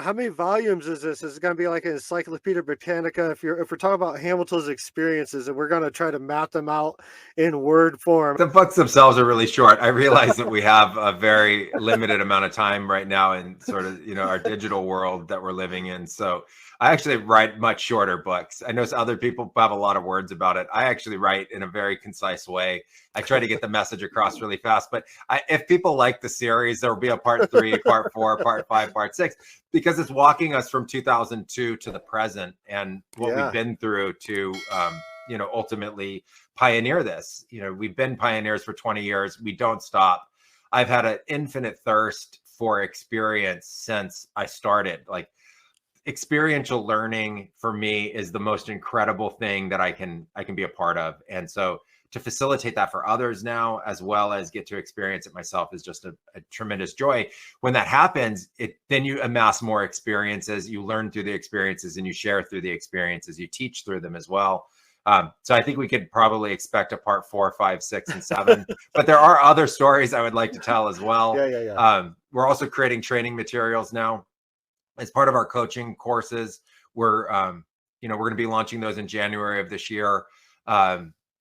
how many volumes is this? Is it going to be like an Encyclopedia Britannica? If we're talking about Hamilton's experiences, and we're going to try to map them out in word form. The books themselves are really short. I realize that we have a very limited amount of time right now in sort of, our digital world that we're living in. So I actually write much shorter books. I know other people have a lot of words about it. I actually write in a very concise way. I try to get the message across really fast. But if people like the series, there will be a part 3, part 4, part 5, part 6, because it's walking us from 2002 to the present and what we've been through to, ultimately pioneer this. We've been pioneers for 20 years. We don't stop. I've had an infinite thirst for experience since I started. Like, experiential learning for me is the most incredible thing that I can be a part of. And so to facilitate that for others now, as well as get to experience it myself, is just a tremendous joy. When that happens, then you amass more experiences, you learn through the experiences, and you share through the experiences, you teach through them as well. So I think we could probably expect a part 4, 5, 6, and 7, but there are other stories I would like to tell as well. We're also creating training materials now as part of our coaching courses. We're going to be launching those in January of this year.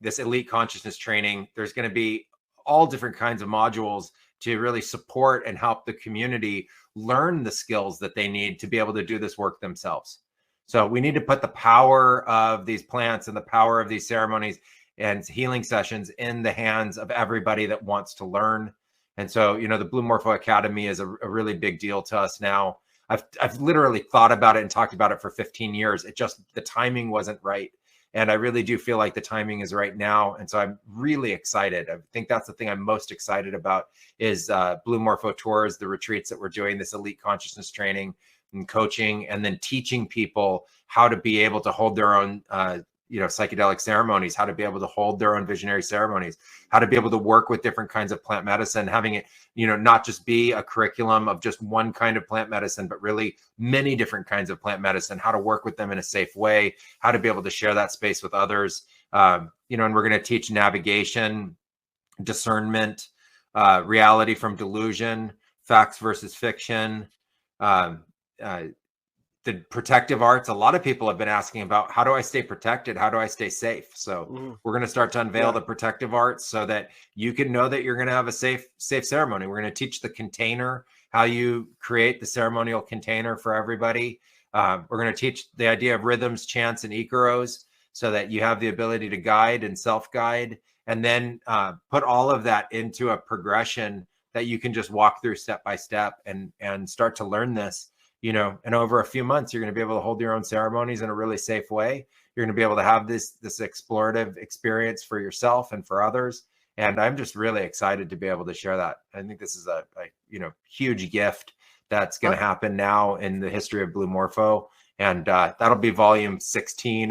This elite consciousness training, there's going to be all different kinds of modules to really support and help the community learn the skills that they need to be able to do this work themselves. So we need to put the power of these plants and the power of these ceremonies and healing sessions in the hands of everybody that wants to learn. And so, the Blue Morpho Academy is a really big deal to us now. I've literally thought about it and talked about it for 15 years. The timing wasn't right. And I really do feel like the timing is right now. And so I'm really excited. I think that's the thing I'm most excited about is Blue Morpho Tours, the retreats that we're doing, this elite consciousness training and coaching, and then teaching people how to be able to hold their own, psychedelic ceremonies, how to be able to hold their own visionary ceremonies, how to be able to work with different kinds of plant medicine, having it, not just be a curriculum of just one kind of plant medicine, but really many different kinds of plant medicine, how to work with them in a safe way, how to be able to share that space with others. And we're going to teach navigation, discernment, reality from delusion, facts versus fiction, the protective arts. A lot of people have been asking about, how do I stay protected? How do I stay safe? So we're going to start to unveil the protective arts so that you can know that you're going to have a safe ceremony. We're going to teach the container, how you create the ceremonial container for everybody. We're going to teach the idea of rhythms, chants, and ikaros so that you have the ability to guide and self-guide, and then put all of that into a progression that you can just walk through step by step and start to learn this. And over a few months, you're going to be able to hold your own ceremonies in a really safe way. You're going to be able to have this explorative experience for yourself and for others. And I'm just really excited to be able to share that. I think this is a huge gift that's going to happen now in the history of Blue Morpho. And that'll be volume 16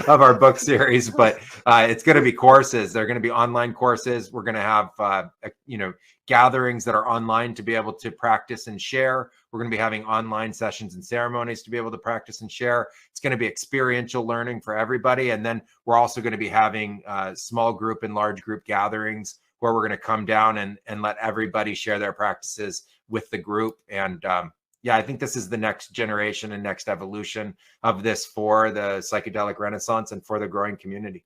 of our book series, but it's going to be courses. They're going to be online courses. We're going to have, gatherings that are online to be able to practice and share. We're going to be having online sessions and ceremonies to be able to practice and share. It's going to be experiential learning for everybody. And then we're also going to be having small group and large group gatherings where we're going to come down and let everybody share their practices with the group. And I think this is the next generation and next evolution of this for the psychedelic renaissance and for the growing community.